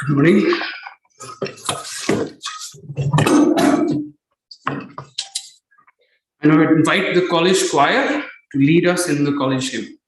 Good morning. I now invite the college choir to lead us in the college hymn.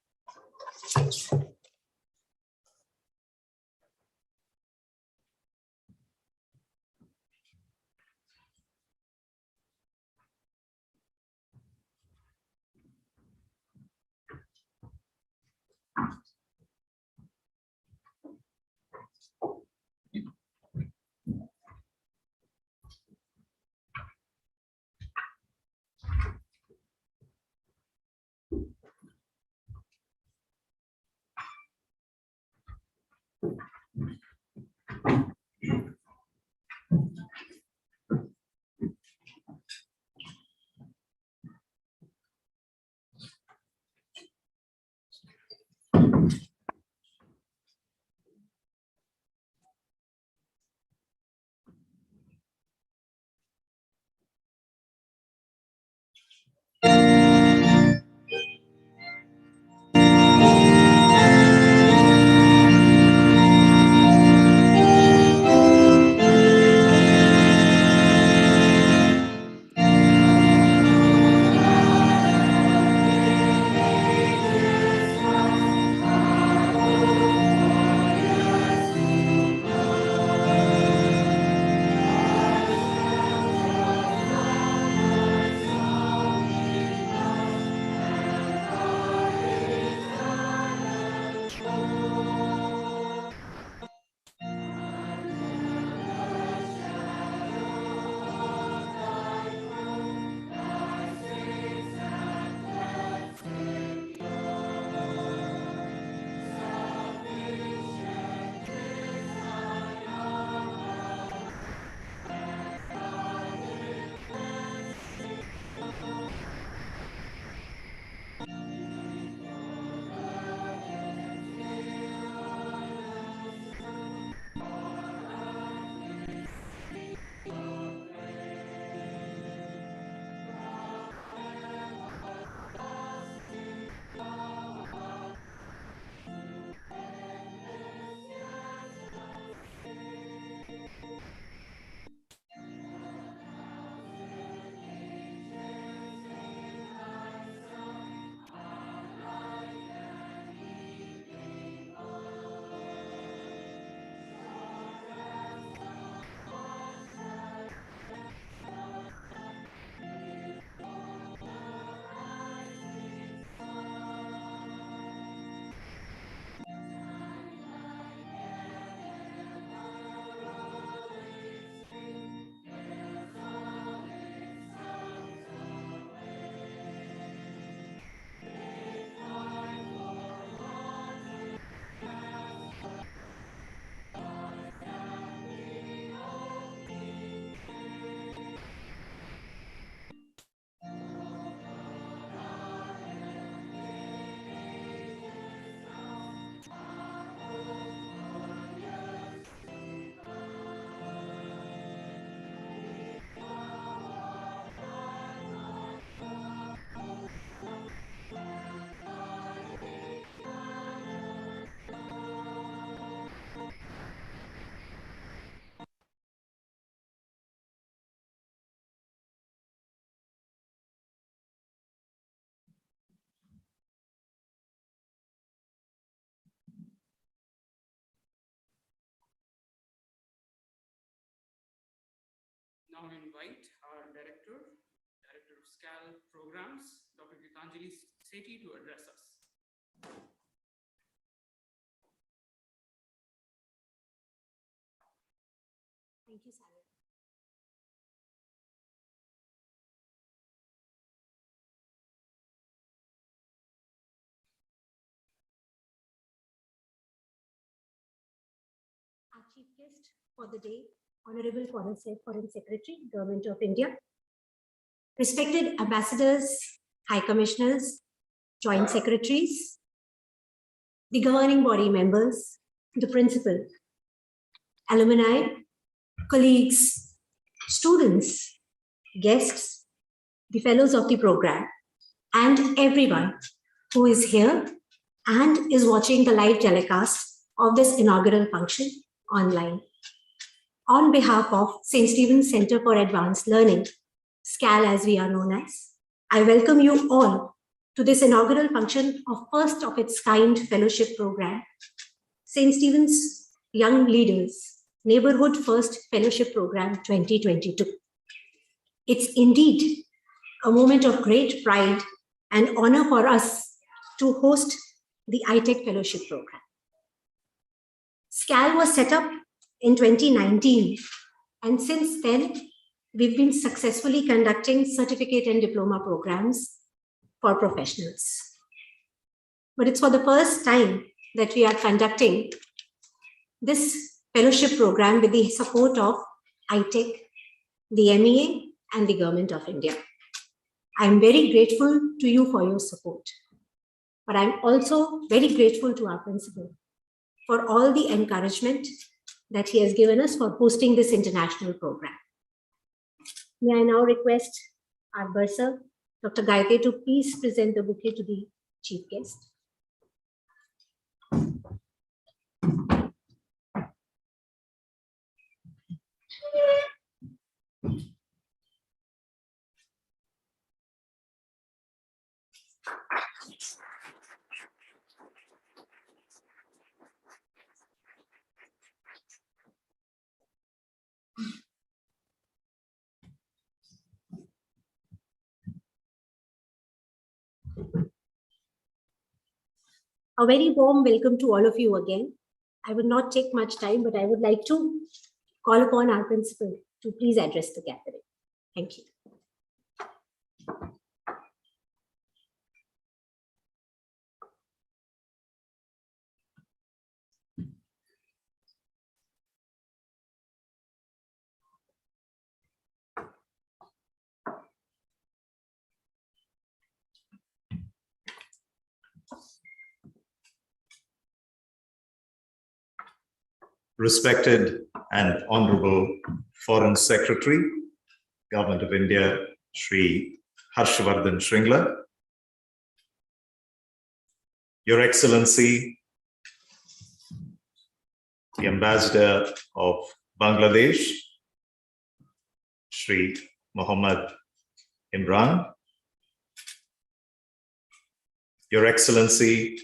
now invite our Director of SCAL Programs, Dr. Gitanjali Sethi, to address us. Thank you, Sarah. Our chief guest for the day, Honorable Foreign Secretary, Government of India, respected ambassadors, high commissioners, joint secretaries, the governing body members, the principal, alumni, colleagues, students, guests, the fellows of the program, and everyone who is here and is watching the live telecast of this inaugural function online. On behalf of St. Stephen's Center for Advanced Learning, SCAL as we are known as, I welcome you all to this inaugural function of first of its kind fellowship program, St. Stephen's Young Leaders Neighbourhood First Fellowship Program 2022. It's indeed a moment of great pride and honor for us to host the ITech Fellowship Program. SCAL was set up in 2019, and since then, we've been successfully conducting certificate and diploma programs for professionals. But it's for the first time that we are conducting this fellowship program with the support of ITech, the MEA, and the Government of India. I'm very grateful to you for your support, but I'm also very grateful to our principal for all the encouragement that he has given us for hosting this international program. May I now request our bursar, Dr. Gayatri, to please present the bouquet to the chief guest. A very warm welcome to all of you again. I would not take much time, but I would like to call upon our principal to please address the gathering. Thank you. Respected and Honorable Foreign Secretary, Government of India, Shri Harshvardhan Shringla, Your Excellency, the Ambassador of Bangladesh, Shri Mohammad Imran, Your Excellency,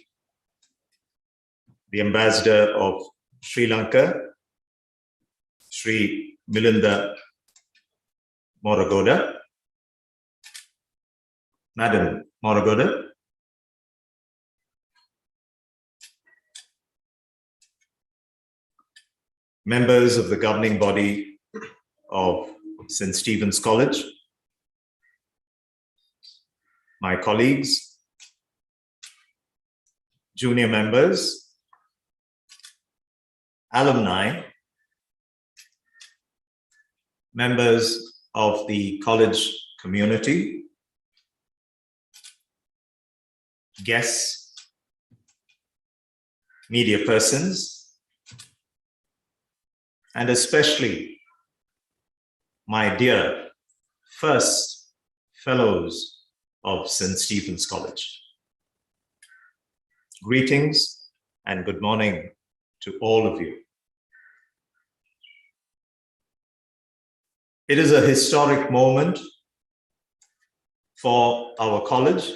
the Ambassador of Sri Lanka, Shri Milinda Moragoda, Madam Moragoda, members of the governing body of St. Stephen's College, my colleagues, junior members, alumni, members of the college community, guests, media persons, and especially my dear first fellows of St. Stephen's College. Greetings and good morning to all of you. It is a historic moment for our college,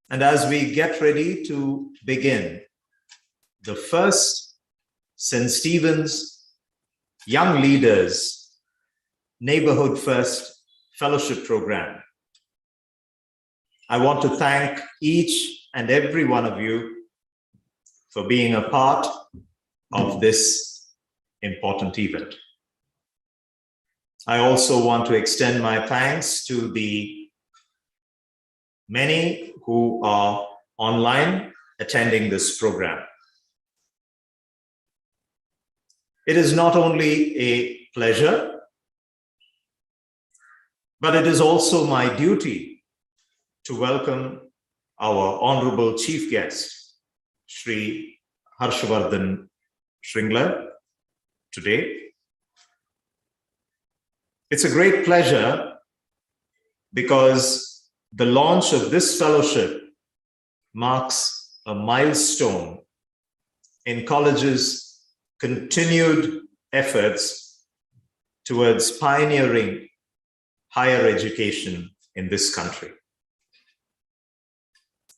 and as we get ready to begin the first St. Stephen's Young Leaders Neighbourhood First Fellowship Program. I want to thank each and every one of you for being a part of this important event. I also want to extend my thanks to the many who are online attending this program. It is not only a pleasure, but it is also my duty to welcome our Honorable Chief Guest, Shri Harshvardhan Shringler, today. It's a great pleasure because the launch of this fellowship marks a milestone in college's continued efforts towards pioneering higher education in this country.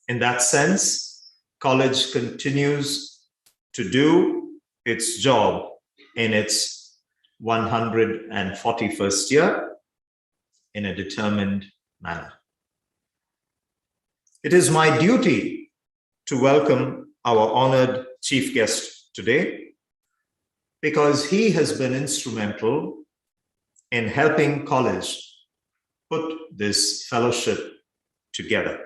In that sense, college continues to do its job in its 141st year in a determined manner. It is my duty to welcome our honored chief guest today because he has been instrumental in helping college put this fellowship together.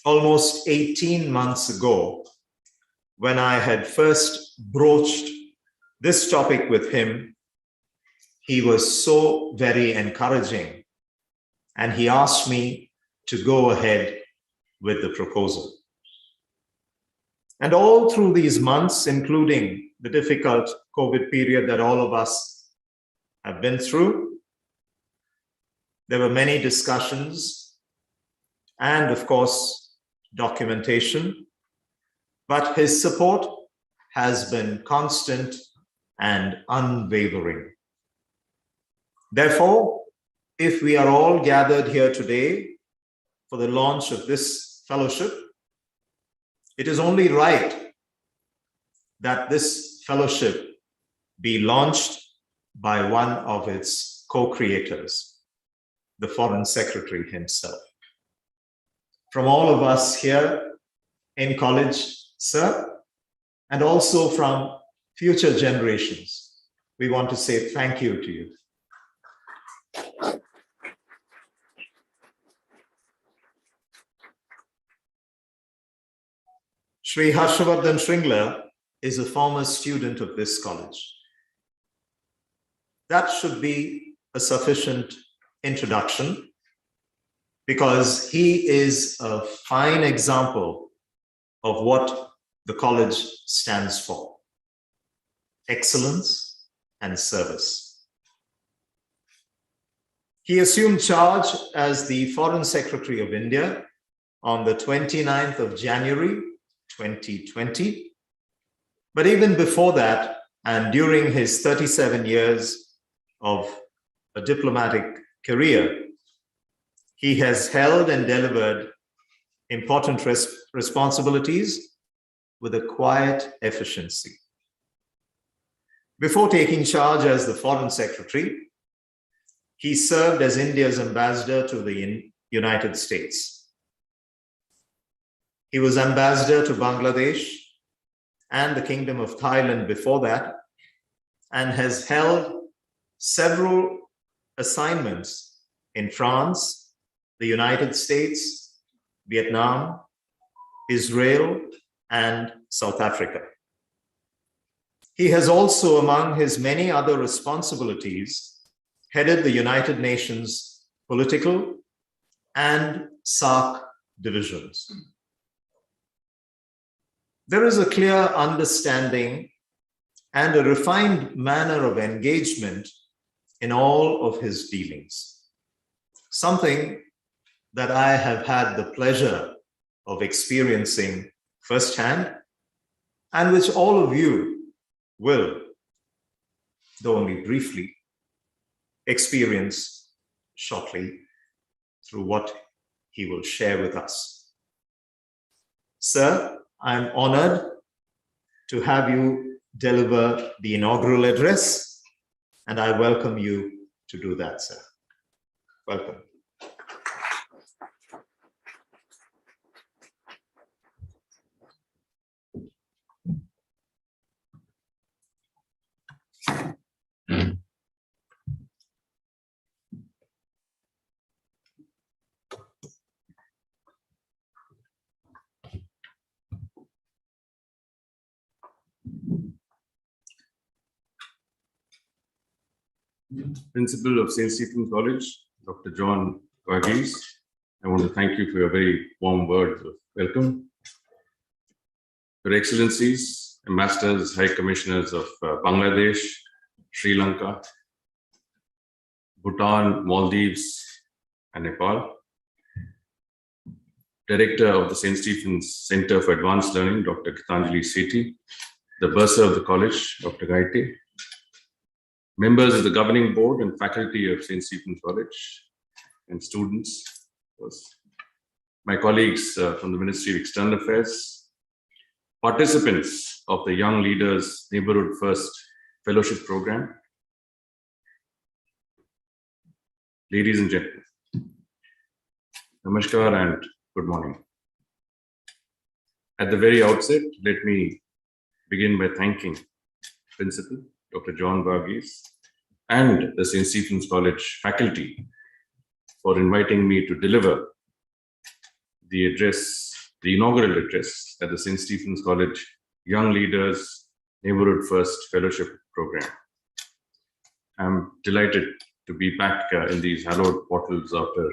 Almost 18 months ago, when I had first broached this topic with him, he was so very encouraging, and he asked me to go ahead with the proposal. And all through these months, including the difficult COVID period that all of us have been through, there were many discussions and, of course, documentation, but his support has been constant and unwavering. Therefore, if we are all gathered here today for the launch of this fellowship, it is only right that this fellowship be launched by one of its co-creators, the Foreign Secretary himself. From all of us here in college, sir, and also from future generations, we want to say thank you to you. Shri Harshvardhan Shringler is a former student of this college. That should be a sufficient introduction because he is a fine example of what the college stands for: excellence and service. He assumed charge as the Foreign Secretary of India on the 29th of January 2020. But even before that, and during his 37 years of a diplomatic career, he has held and delivered important responsibilities with a quiet efficiency. Before taking charge as the Foreign Secretary, he served as India's ambassador to the United States. He was ambassador to Bangladesh and the Kingdom of Thailand before that, and has held several assignments in France, the United States, Vietnam, Israel, and South Africa. He has also, among his many other responsibilities, headed the United Nations political and SAARC divisions. There is a clear understanding and a refined manner of engagement in all of his dealings, something that I have had the pleasure of experiencing firsthand, and which all of you will, though only briefly, experience shortly through what he will share with us. Sir, I'm honored to have you deliver the inaugural address and I welcome you to do that, sir. Welcome. Principal of St. Stephen's College, Dr. John Varghese, I want to thank you for your very warm words of welcome. Your Excellencies, Ambassadors, High Commissioners of Bangladesh, Sri Lanka, Bhutan, Maldives, and Nepal, Director of the St. Stephen's Center for Advanced Learning, Dr. Kathmandu, the Bursar of the College, Dr. Gaite, members of the governing board and faculty of St. Stephen's College, and students, my colleagues from the Ministry of External Affairs, participants of the Young Leaders Neighbourhood First Fellowship Program, ladies and gentlemen, namaskar and good morning. At the very outset, let me begin by thanking Principal Dr. John Varghese and the St. Stephen's College faculty for inviting me to deliver the address, the inaugural address at the St. Stephen's College Young Leaders Neighbourhood First Fellowship Program. I'm delighted to be back in these hallowed portals after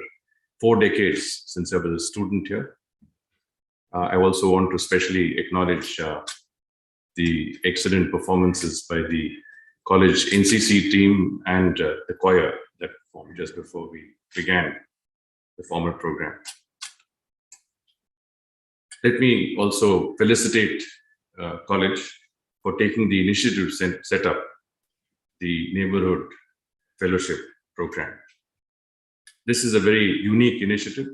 4 decades since I was a student here. I also want to specially acknowledge the excellent performances by the college NCC team and the choir that performed just before we began the formal program. Let me also felicitate college for taking the initiative to set up the Neighbourhood Fellowship Program. This is a very unique initiative,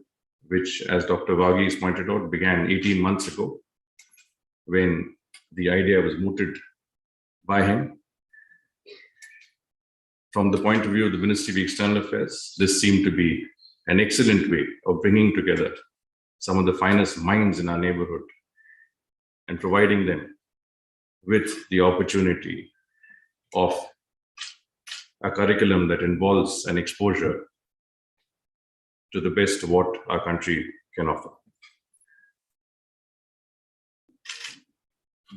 which, as Dr. Varghese pointed out, began 18 months ago when the idea was mooted by him. From the point of view of the Ministry of External Affairs, this seemed to be an excellent way of bringing together some of the finest minds in our neighborhood and providing them with the opportunity of a curriculum that involves an exposure to the best of what our country can offer.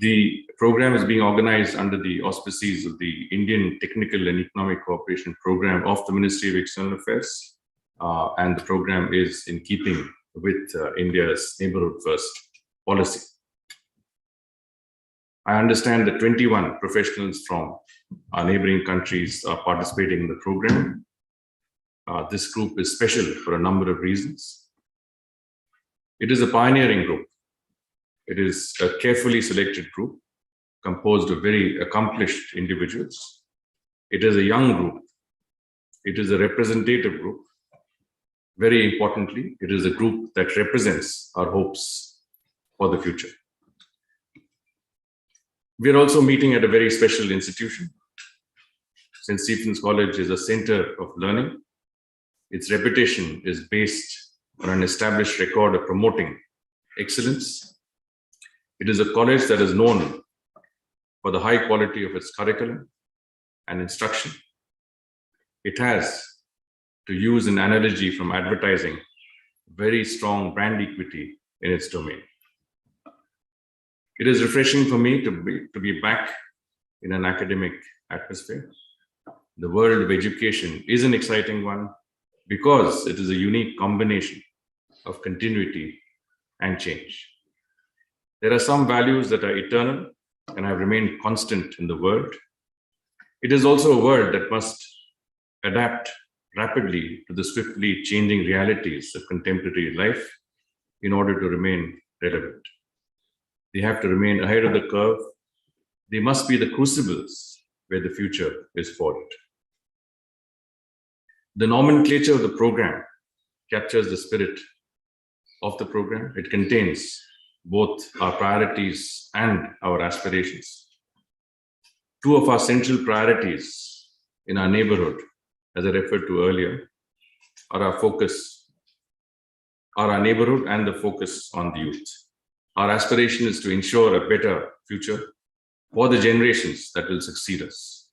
The program is being organized under the auspices of the Indian Technical and Economic Cooperation Program of the Ministry of External Affairs, and the program is in keeping with India's Neighbourhood First policy. I understand that 21 professionals from our neighboring countries are participating in the program. This group is special for a number of reasons. It is a pioneering group. It is a carefully selected group composed of very accomplished individuals. It is a young group. It is a representative group. Very importantly, it is a group that represents our hopes for the future. We are also meeting at a very special institution. St. Stephen's College is a center of learning. Its reputation is based on an established record of promoting excellence. It is a college that is known for the high quality of its curriculum and instruction. It has, to use an analogy from advertising, very strong brand equity in its domain. It is refreshing for me to be back in an academic atmosphere. The world of education is an exciting one because it is a unique combination of continuity and change. There are some values that are eternal and have remained constant in the world. It is also a world that must adapt rapidly to the swiftly changing realities of contemporary life in order to remain relevant. They have to remain ahead of the curve. They must be the crucibles where the future is forged. The nomenclature of the program captures the spirit of the program. It contains both our priorities and our aspirations. Two of our central priorities in our neighborhood, as I referred to earlier, are our neighborhood and the focus on the youth. Our aspiration is to ensure a better future for the generations that will succeed us.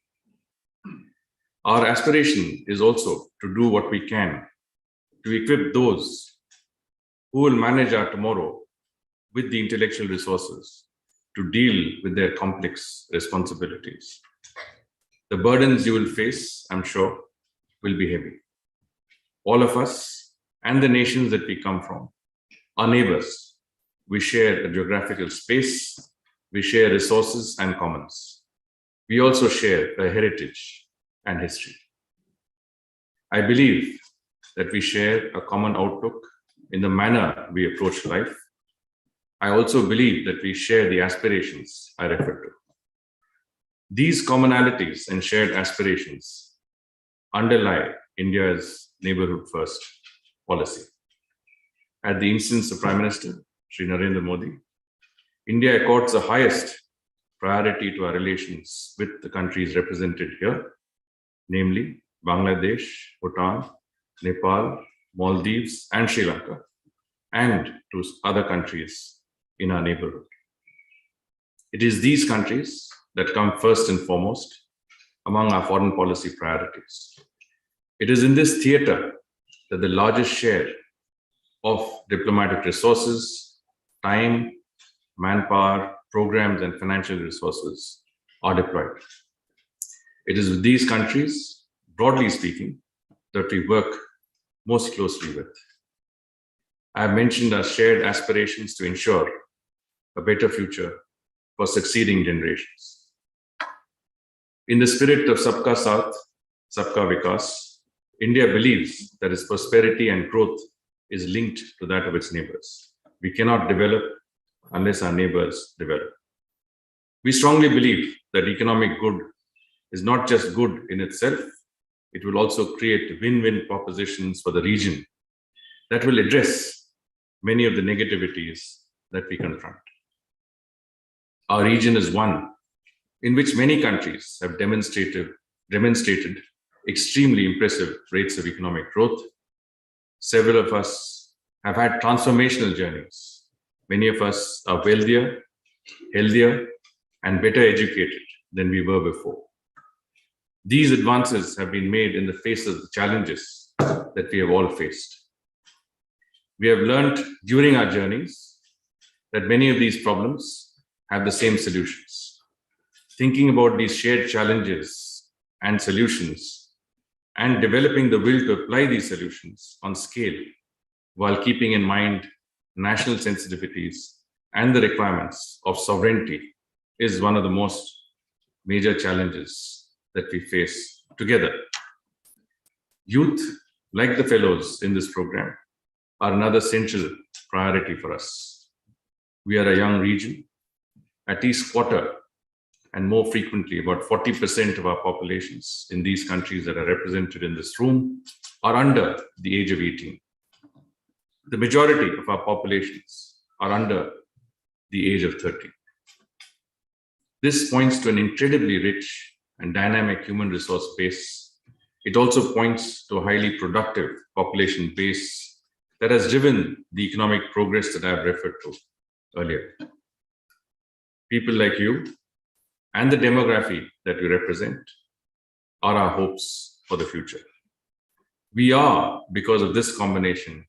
Our aspiration is also to do what we can to equip those who will manage our tomorrow with the intellectual resources to deal with their complex responsibilities. The burdens you will face, I'm sure, will be heavy. All of us and the nations that we come from are neighbors. We share a geographical space, we share resources and commons. We also share a heritage and history. I believe that we share a common outlook in the manner we approach life. I also believe that we share the aspirations I referred to. These commonalities and shared aspirations underlie India's neighborhood first policy. At the instance of Prime Minister Shri Narendra Modi, India accords the highest priority to our relations with the countries represented here, namely Bangladesh, Bhutan, Nepal, Maldives, and Sri Lanka, and to other countries in our neighborhood. It is these countries that come first and foremost among our foreign policy priorities. It is in this theater that the largest share of diplomatic resources, time, manpower, programs, and financial resources are deployed. It is with these countries, broadly speaking, that we work most closely with. I have mentioned our shared aspirations to ensure a better future for succeeding generations. In the spirit of Sabka Saath, Sabka Vikas, India believes that its prosperity and growth is linked to that of its neighbors. We cannot develop unless our neighbors develop. We strongly believe that economic good is not just good in itself, it will also create win-win propositions for the region that will address many of the negativities that we confront. Our region is one in which many countries have demonstrated extremely impressive rates of economic growth. Several of us have had transformational journeys. Many of us are wealthier, healthier, and better educated than we were before. These advances have been made in the face of the challenges that we have all faced. We have learned during our journeys that many of these problems have the same solutions. Thinking about these shared challenges and solutions and developing the will to apply these solutions on scale while keeping in mind national sensitivities and the requirements of sovereignty is one of the most major challenges that we face together. Youth, like the fellows in this program, are another central priority for us. We are a young region. At least quarter and more frequently, about 40% of our populations in these countries that are represented in this room are under the age of 18. The majority of our populations are under the age of 30. This points to an incredibly rich and dynamic human resource base. It also points to a highly productive population base that has driven the economic progress that I have referred to earlier. People like you and the demography that we represent are our hopes for the future. We are, because of this combination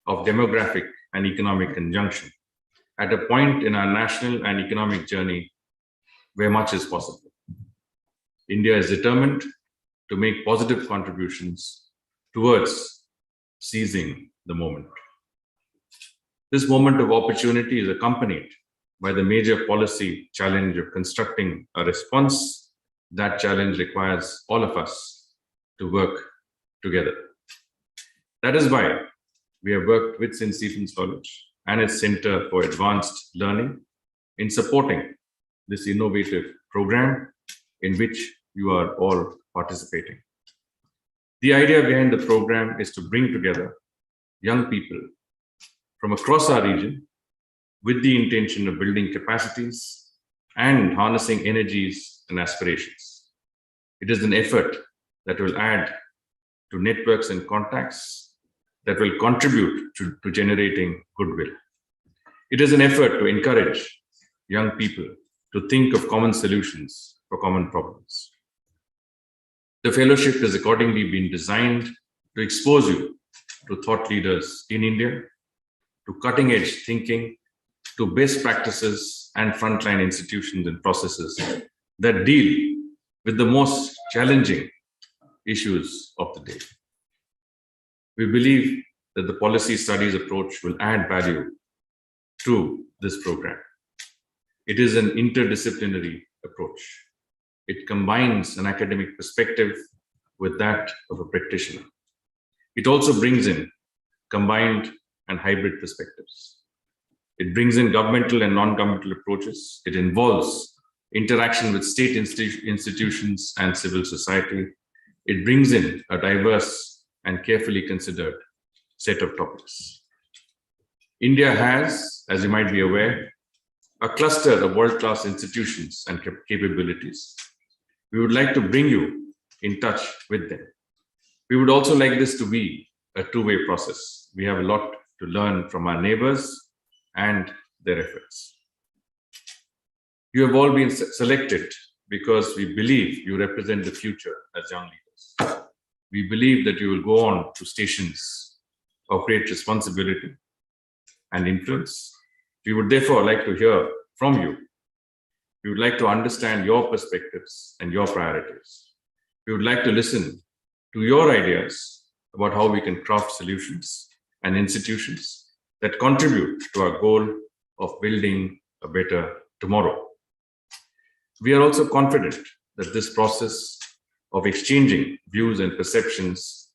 of demographic and economic conjunction, at a point in our national and economic journey where much is possible. India is determined to make positive contributions towards seizing the moment. This moment of opportunity is accompanied by the major policy challenge of constructing a response. That challenge requires all of us to work together. That is why we have worked with St. Stephen's College and its Center for Advanced Learning in supporting this innovative program in which you are all participating. The idea behind the program is to bring together young people from across our region with the intention of building capacities and harnessing energies and aspirations. It is an effort that will add to networks and contacts that will contribute to generating goodwill. It is an effort to encourage young people to think of common solutions for common problems. The fellowship has accordingly been designed to expose you to thought leaders in India, to cutting-edge thinking, to best practices and frontline institutions and processes that deal with the most challenging issues of the day. We believe that the policy studies approach will add value to this program. It is an interdisciplinary approach. It combines an academic perspective with that of a practitioner. It also brings in combined and hybrid perspectives. It brings in governmental and non-governmental approaches. It involves interaction with state institutions and civil society. It brings in a diverse and carefully considered set of topics. India has, as you might be aware, a cluster of world-class institutions and capabilities. We would like to bring you in touch with them. We would also like this to be a two-way process. We have a lot to learn from our neighbors and their efforts. You have all been selected because we believe you represent the future as young leaders. We believe that you will go on to stations of great responsibility and influence. We would therefore like to hear from you. We would like to understand your perspectives and your priorities. We would like to listen to your ideas about how we can craft solutions and institutions that contribute to our goal of building a better tomorrow. We are also confident that this process of exchanging views and perceptions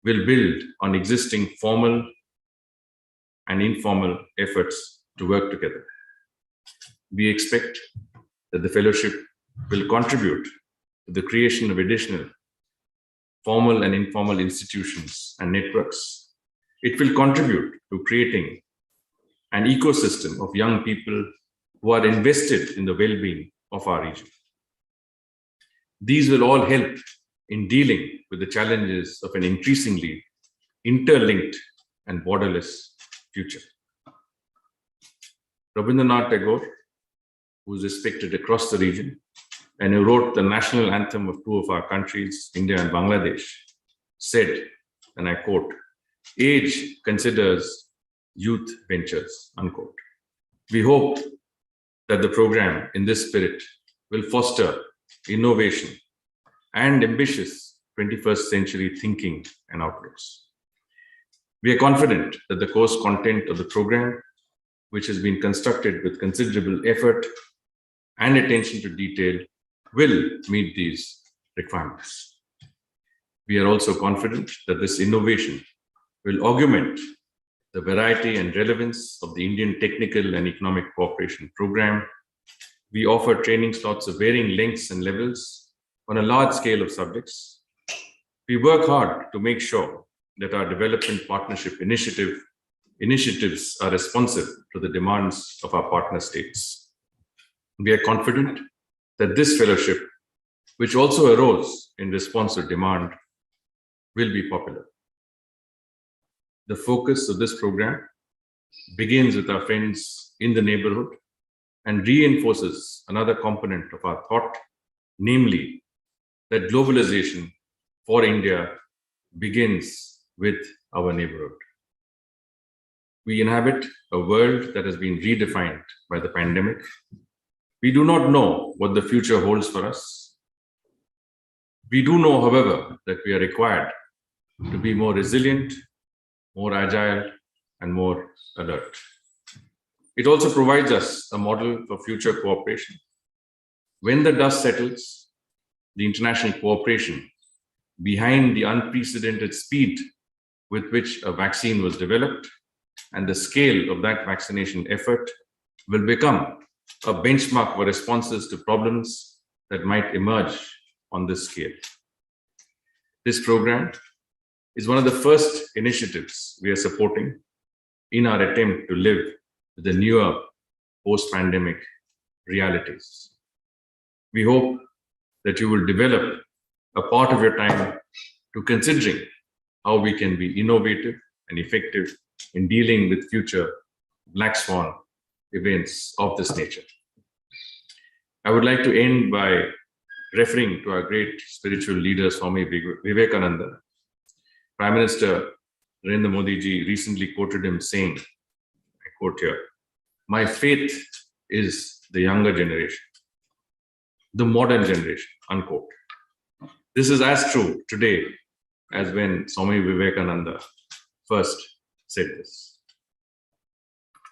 will build on existing formal and informal efforts to work together. We expect that the fellowship will contribute to the creation of additional formal and informal institutions and networks. It will contribute to creating an ecosystem of young people who are invested in the well-being of our region. These will all help in dealing with the challenges of an increasingly interlinked and borderless future. Rabindranath Tagore, who is respected across the region and who wrote the national anthem of two of our countries, India and Bangladesh, said, and I quote, "Age considers, youth ventures," unquote. We hope that the program in this spirit will foster innovation and ambitious 21st century thinking and outlooks. We are confident that the course content of the program, which has been constructed with considerable effort and attention to detail, will meet these requirements. We are also confident that this innovation will augment the variety and relevance of the Indian Technical and Economic Cooperation Program. We offer training slots of varying lengths and levels on a large scale of subjects. We work hard to make sure that our development partnership initiatives are responsive to the demands of our partner states. We are confident that this fellowship, which also arose in response to demand, will be popular. The focus of this program begins with our friends in the neighborhood and reinforces another component of our thought, namely that globalization for India begins with our neighborhood. We inhabit a world that has been redefined by the pandemic. We do not know what the future holds for us. We do know, however, that we are required to be more resilient, more agile, and more alert. It also provides us a model for future cooperation. When the dust settles, the international cooperation behind the unprecedented speed with which a vaccine was developed and the scale of that vaccination effort will become a benchmark for responses to problems that might emerge on this scale. This program is one of the first initiatives we are supporting in our attempt to live with the newer post-pandemic realities. We hope that you will develop a part of your time to considering how we can be innovative and effective in dealing with future black swan events of this nature. I would like to end by referring to our great spiritual leader, Swami Vivekananda. Prime Minister Narendra Modi ji recently quoted him saying, I quote here, "My faith is the younger generation, the modern generation," unquote. This is as true today as when Swami Vivekananda first said this.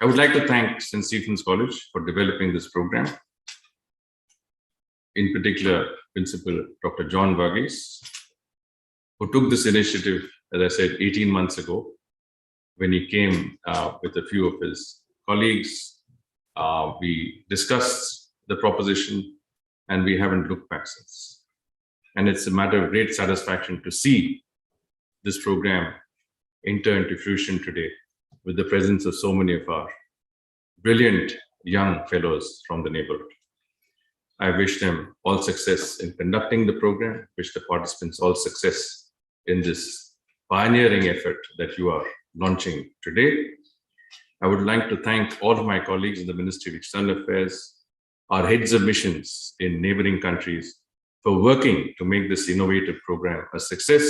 I would like to thank St. Stephen's College for developing this program. In particular, Principal Dr. John Varghese, who took this initiative, as I said, 18 months ago, when he came with a few of his colleagues. We discussed the proposition and we haven't looked back since. And it's a matter of great satisfaction to see this program enter into fruition today with the presence of so many of our brilliant young fellows from the neighborhood. I wish them all success in conducting the program, wish the participants all success in this pioneering effort that you are launching today. I would like to thank all of my colleagues in the Ministry of External Affairs, our heads of missions in neighboring countries for working to make this innovative program a success.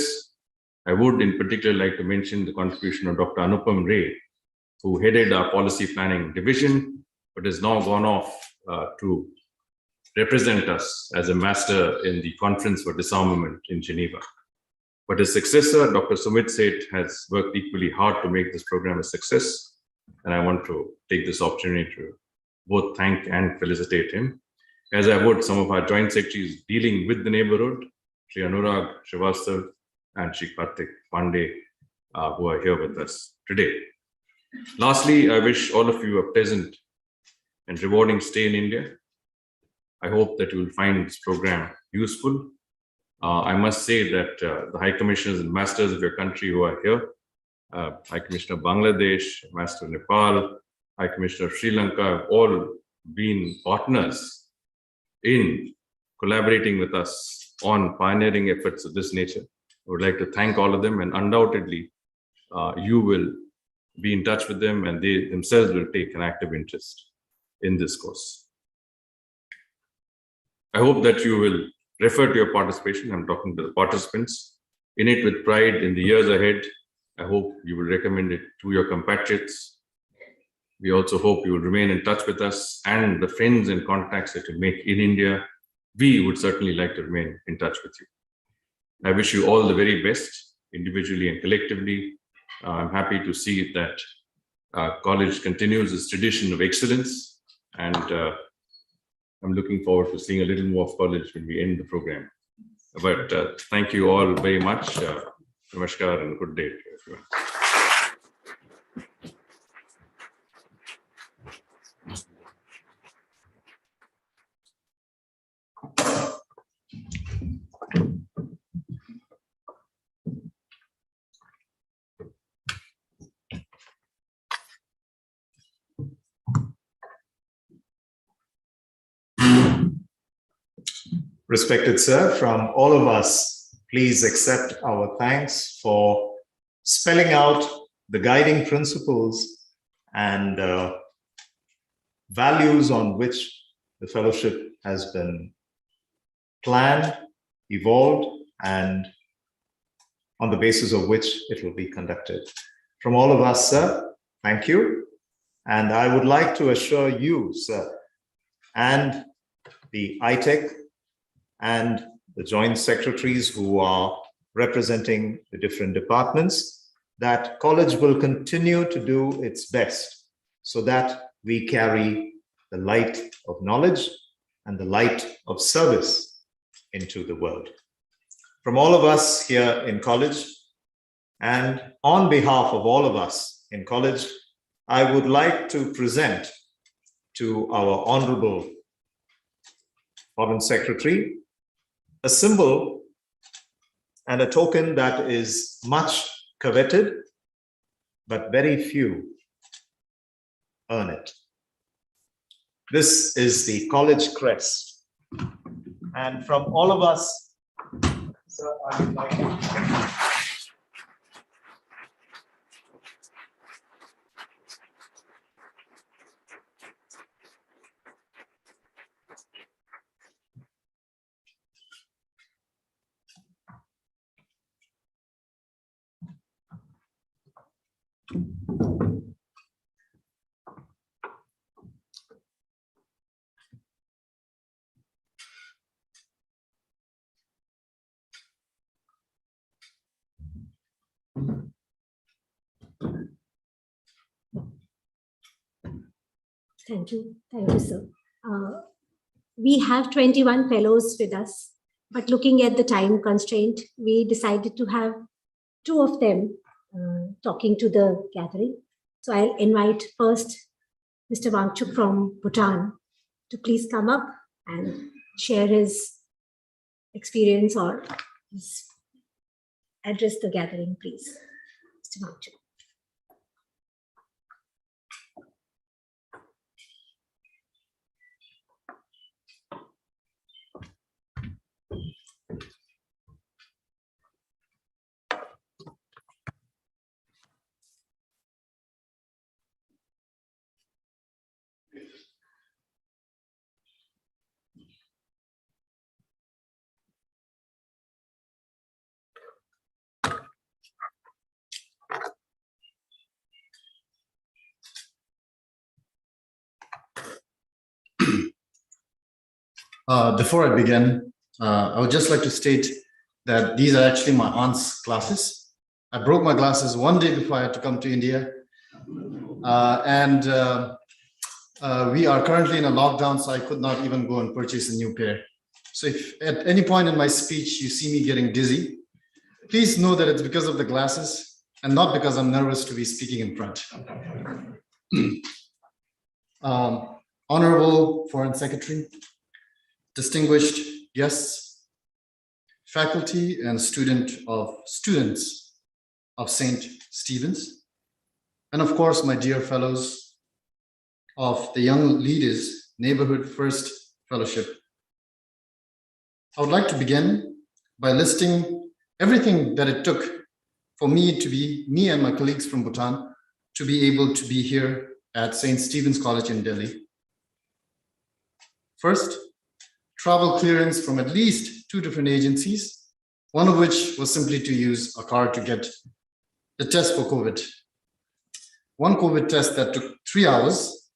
I would in particular like to mention the contribution of Dr. Anupam Ray, who headed our policy planning division, but has now gone off to represent us as a master in the Conference for Disarmament in Geneva. But his successor, Dr. Sumit Seth, has worked equally hard to make this program a success. And I want to take this opportunity to both thank and felicitate him, as I would some of our joint secretaries dealing with the neighborhood, Sri Anurag Srivastav and Sri Karthik Pandey, who are here with us today. Lastly, I wish all of you a pleasant and rewarding stay in India. I hope that you will find this program useful. I must say that the High Commissioners and Masters of your country who are here, High Commissioner of Bangladesh, Master of Nepal, High Commissioner of Sri Lanka, have all been partners in collaborating with us on pioneering efforts of this nature. I would like to thank all of them, and undoubtedly you will be in touch with them and they themselves will take an active interest in this course. I hope that you will refer to your participation. I'm talking to the participants in it with pride in the years ahead. I hope you will recommend it to your compatriots. We also hope you will remain in touch with us and the friends and contacts that you make in India. We would certainly like to remain in touch with you. I wish you all the very best, individually and collectively. I'm happy to see that our college continues its tradition of excellence, and I'm looking forward to seeing a little more of college when we end the program. But thank you all very much. Namaskar and good day to everyone. Respected sir, from all of us, please accept our thanks for spelling out the guiding principles and values on which the fellowship has been planned, evolved, and on the basis of which it will be conducted. From all of us, sir, thank you. And I would like to assure you, sir, and the ITEC and the joint secretaries who are representing the different departments, that college will continue to do its best so that we carry the light of knowledge and the light of service into the world. From all of us here in college, and on behalf of all of us in college, I would like to present to our Honorable Foreign Secretary a symbol and a token that is much coveted, but very few earn it. This is the college crest. And from all of us, So I would like to. Thank you, sir. We have 21 fellows with us, but looking at the time constraint, we decided to have 2 of them talking to the gathering. So I'll invite first Mr. Wangchuk from Bhutan to please come up and share his experience or address the gathering, please. Mr. Wangchuk. Before I begin, I would just like to state that these are actually my aunt's glasses. I broke my glasses one day before I had to come to India. We are currently in a lockdown, so I could not even go and purchase a new pair. So if at any point in my speech you see me getting dizzy, please know that it's because of the glasses and not because I'm nervous to be speaking in front. Honorable Foreign Secretary, distinguished guests, faculty and students of St. Stephen's, and of course, my dear fellows of the Young Leaders Neighborhood First Fellowship. I would like to begin by listing everything that it took for me and my colleagues from Bhutan to be able to be here at St. Stephen's College in Delhi. First, travel clearance from at least 2 different agencies, one of which was simply to use a car to get the test for COVID. One COVID test that took 3 hours,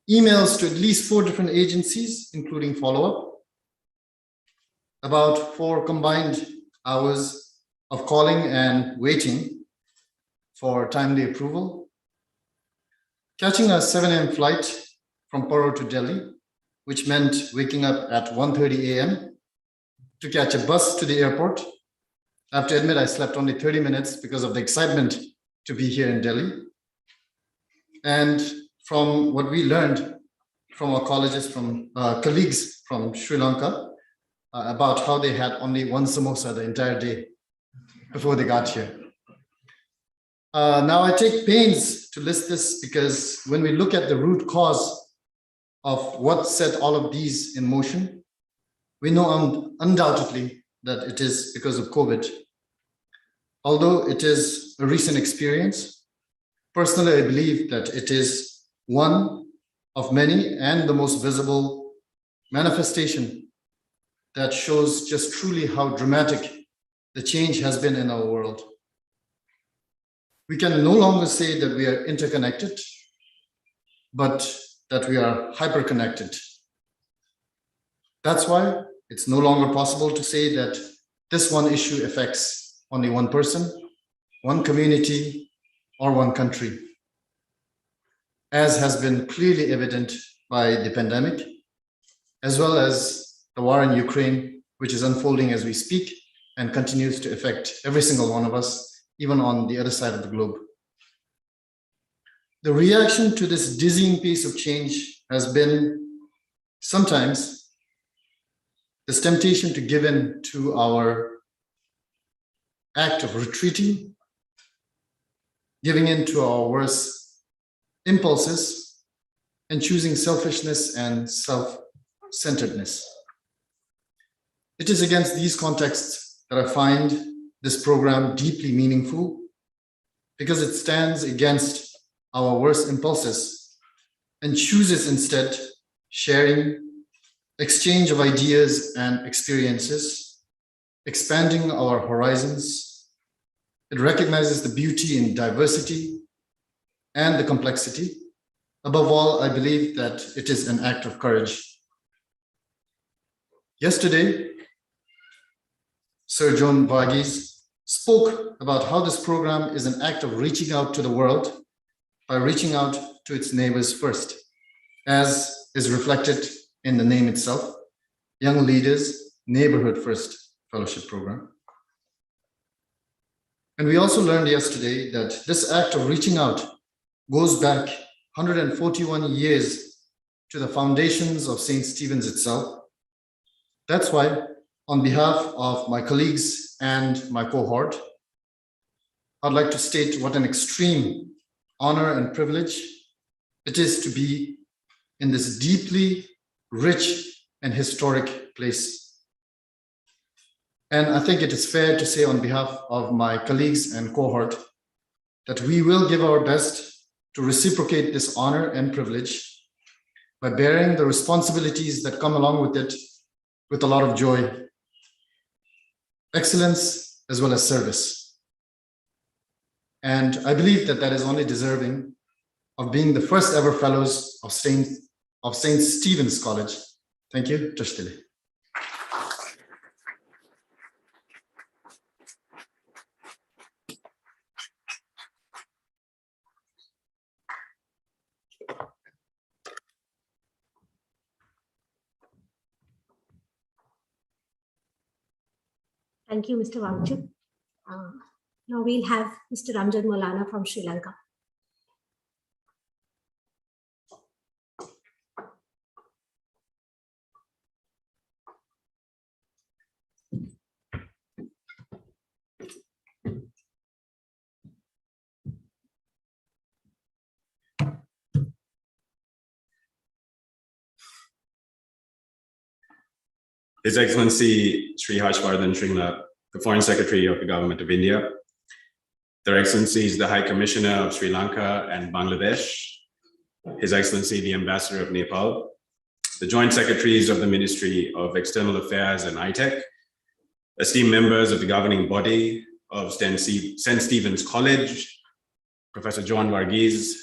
emails to at least 4 different agencies, including follow-up, about 4 combined hours of calling and waiting for timely approval, catching a 7 a.m. flight from Paro to Delhi, which meant waking up at 1:30 a.m. to catch a bus to the airport. I have to admit I slept only 30 minutes because of the excitement to be here in Delhi. And from what we learned from our colleagues from Sri Lanka about how they had only 1 samosa the entire day before they got here. Now I take pains to list this because when we look at the root cause of what set all of these in motion, we know undoubtedly that it is because of COVID. Although it is a recent experience, personally, I believe that it is one of many and the most visible manifestation that shows just truly how dramatic the change has been in our world. We can no longer say that we are interconnected, but that we are hyper-connected. That's why it's no longer possible to say that this one issue affects only one person, one community, or one country, as has been clearly evident by the pandemic, as well as the war in Ukraine, which is unfolding as we speak and continues to affect every single one of us, even on the other side of the globe. The reaction to this dizzying pace of change has been sometimes this temptation to give in to our act of retreating, giving in to our worst impulses, and choosing selfishness and self-centeredness. It is against these contexts that I find this program deeply meaningful because it stands against our worst impulses and chooses instead sharing, exchange of ideas and experiences, expanding our horizons. It recognizes the beauty in diversity and the complexity. Above all, I believe that it is an act of courage. Yesterday, Sir John Varghese spoke about how this program is an act of reaching out to the world by reaching out to its neighbors first, as is reflected in the name itself, Young Leaders Neighborhood First Fellowship Program. And we also learned yesterday that this act of reaching out goes back 141 years to the foundations of St. Stephen's itself. That's why, on behalf of my colleagues and my cohort, I'd like to state what an extreme honor and privilege it is to be in this deeply rich and historic place. And I think it is fair to say on behalf of my colleagues and cohort that we will give our best to reciprocate this honor and privilege by bearing the responsibilities that come along with it with a lot of joy, excellence, as well as service. And I believe that that is only deserving of being the first ever fellows of St. Stephen's College. Thank you. Tashtili. Thank you, Mr. Wangchuk. Now we'll have Mr. Amjad Maulana from Sri Lanka. His Excellency Sri Harshvardhan Shringla, the Foreign Secretary of the Government of India, Their Excellencies the High Commissioner of Sri Lanka and Bangladesh, His Excellency the Ambassador of Nepal, the Joint Secretaries of the Ministry of External Affairs and ITEC, esteemed members of the governing body of St. Stephen's College, Professor John Varghese,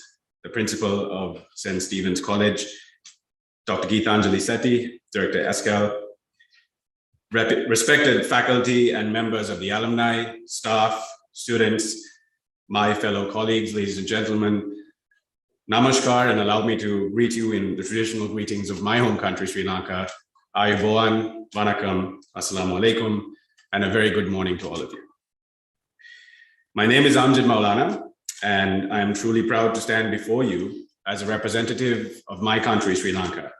the Principal of St. Stephen's College, Dr. Geethanjali Sethi, Director ESCAL, respected faculty and members of the alumni, staff, students, my fellow colleagues, ladies and gentlemen, namaskar, and allow me to greet you in the traditional greetings of my home country, Sri Lanka. Ayubowan, Vanakkam, Assalamu alaikum, and a very good morning to all of you. My name is Amjad Maulana, and I am truly proud to stand before you as a representative of my country, Sri Lanka,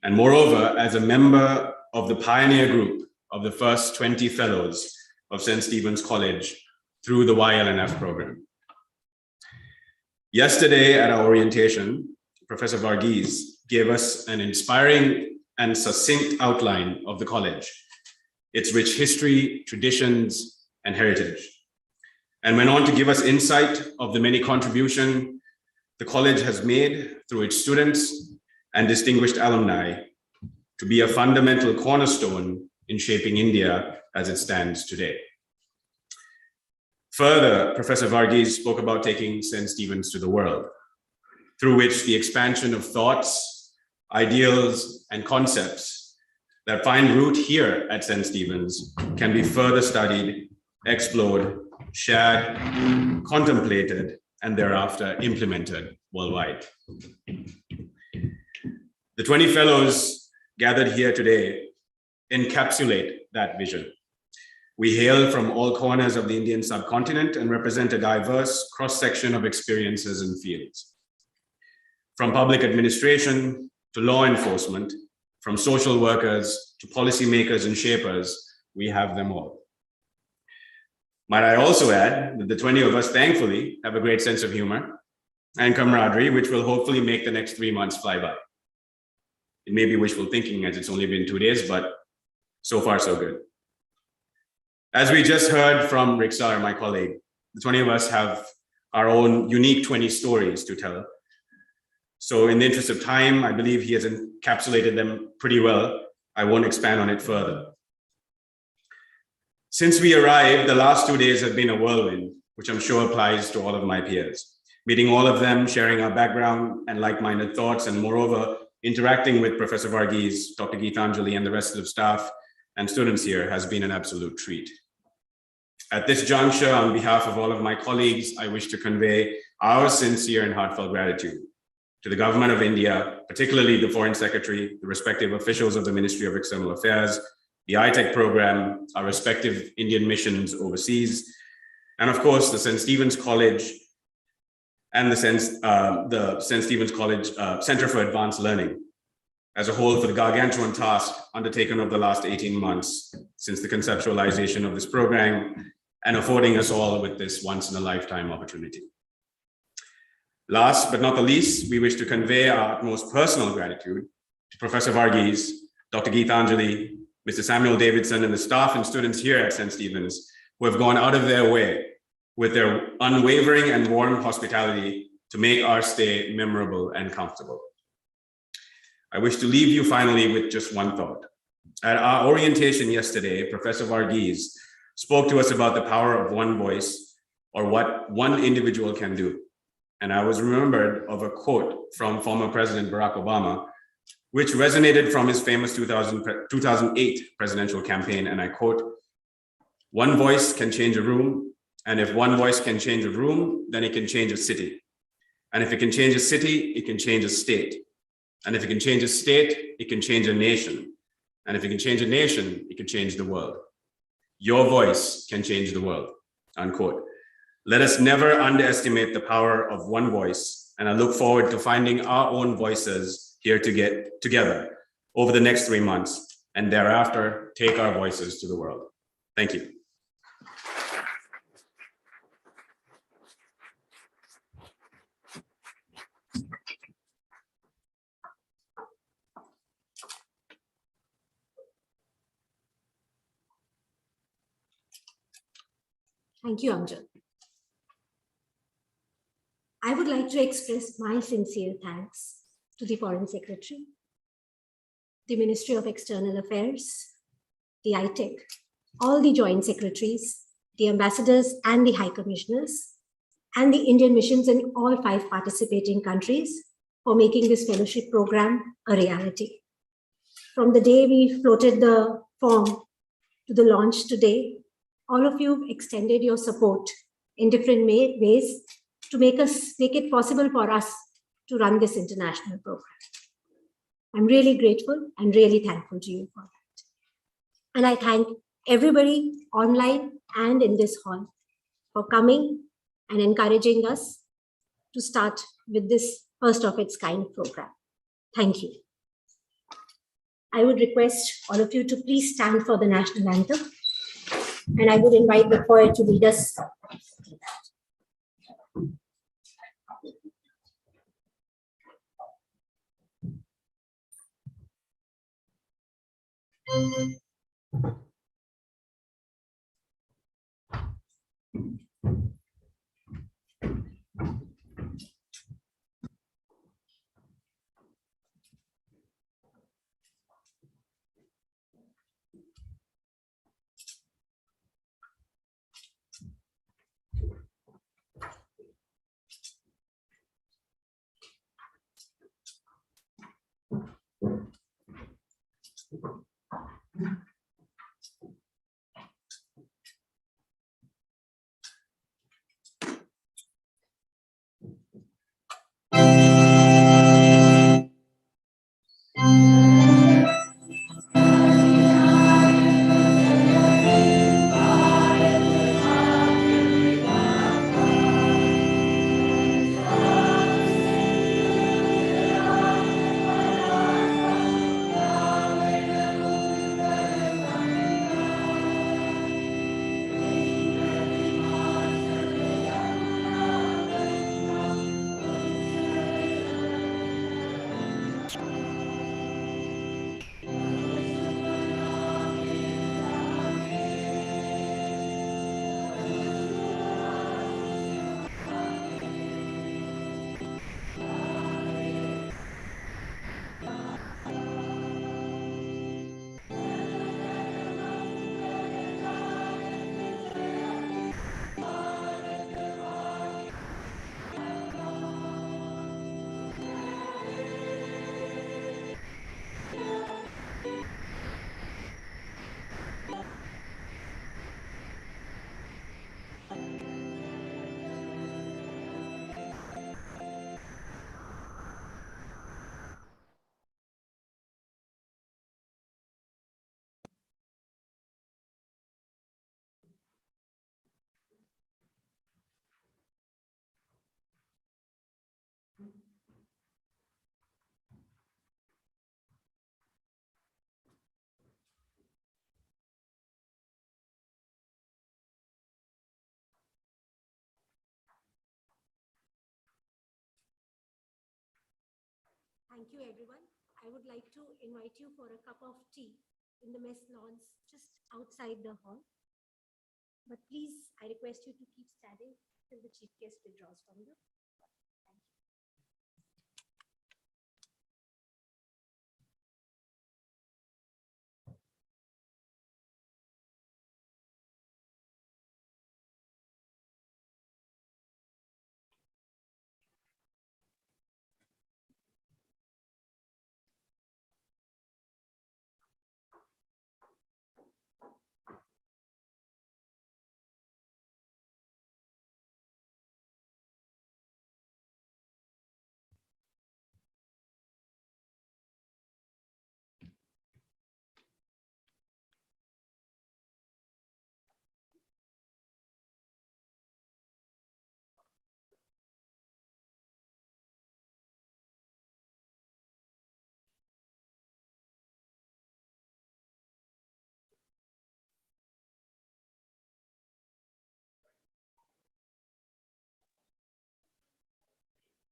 and moreover, as a member of the pioneer group of the first 20 fellows of St. Stephen's College through the YLNF program. Yesterday at our orientation, Professor Varghese gave us an inspiring and succinct outline of the college, its rich history, traditions, and heritage, and went on to give us insight of the many contributions the college has made through its students and distinguished alumni to be a fundamental cornerstone in shaping India as it stands today. Further, Professor Varghese spoke about taking St. Stephen's to the world, through which the expansion of thoughts, ideals, and concepts that find root here at St. Stephen's can be further studied, explored, shared, contemplated, and thereafter implemented worldwide. The 20 fellows gathered here today encapsulate that vision. We hail from all corners of the Indian subcontinent and represent a diverse cross-section of experiences and fields. From public administration to law enforcement, from social workers to policymakers and shapers, we have them all. Might I also add that the 20 of us, thankfully, have a great sense of humor and camaraderie, which will hopefully make the next 3 months fly by. It may be wishful thinking as it's only been 2 days, but so far so good. As we just heard from Riksar, my colleague, the 20 of us have our own unique 20 stories to tell. So in the interest of time, I believe he has encapsulated them pretty well. I won't expand on it further. Since we arrived, the last 2 days have been a whirlwind, which I'm sure applies to all of my peers. Meeting all of them, sharing our background and like-minded thoughts, and moreover, interacting with Professor Varghese, Dr. Geethanjali, and the rest of the staff and students here has been an absolute treat. At this juncture, on behalf of all of my colleagues, I wish to convey our sincere and heartfelt gratitude to the Government of India, particularly the Foreign Secretary, the respective officials of the Ministry of External Affairs, the ITEC program, our respective Indian missions overseas, and of course, the St. Stephen's College and the St. Stephen's College Center for Advanced Learning as a whole for the gargantuan task undertaken over the last 18 months since the conceptualization of this program and affording us all with this once-in-a-lifetime opportunity. Last but not the least, we wish to convey our utmost personal gratitude to Professor Varghese, Dr. Geethanjali, Mr. Samuel Davidson, and the staff and students here at St. Stephen's who have gone out of their way with their unwavering and warm hospitality to make our stay memorable and comfortable. I wish to leave you finally with just one thought. At our orientation yesterday, Professor Varghese spoke to us about the power of one voice or what one individual can do. And I was remembered of a quote from former President Barack Obama, which resonated from his famous 2008 presidential campaign. And I quote, "One voice can change a room. And if one voice can change a room, then it can change a city. And if it can change a city, it can change a state. And if it can change a state, it can change a nation. And if it can change a nation, it can change the world. Your voice can change the world," unquote. Let us never underestimate the power of one voice. And I look forward to finding our own voices here to get together over the next 3 months and thereafter take our voices to the world. Thank you. Thank you, Amjad. I would like to express my sincere thanks to the Foreign Secretary, the Ministry of External Affairs, the ITEC, all the Joint Secretaries, the ambassadors and the High Commissioners, and the Indian missions in all 5 participating countries for making this fellowship program a reality. From the day we floated the form to the launch today, all of you have extended your support in different ways to make it possible for us to run this international program. I'm really grateful and really thankful to you for that. And I thank everybody online and in this hall for coming and encouraging us to start with this first of its kind program. Thank you. I would request all of you to please stand for the National Anthem. And I would invite the choir to lead us. Thank you, everyone. I would like to invite you for a cup of tea in the mess lawns just outside the hall. But please, I request you to keep standing till the chief guest withdraws from you.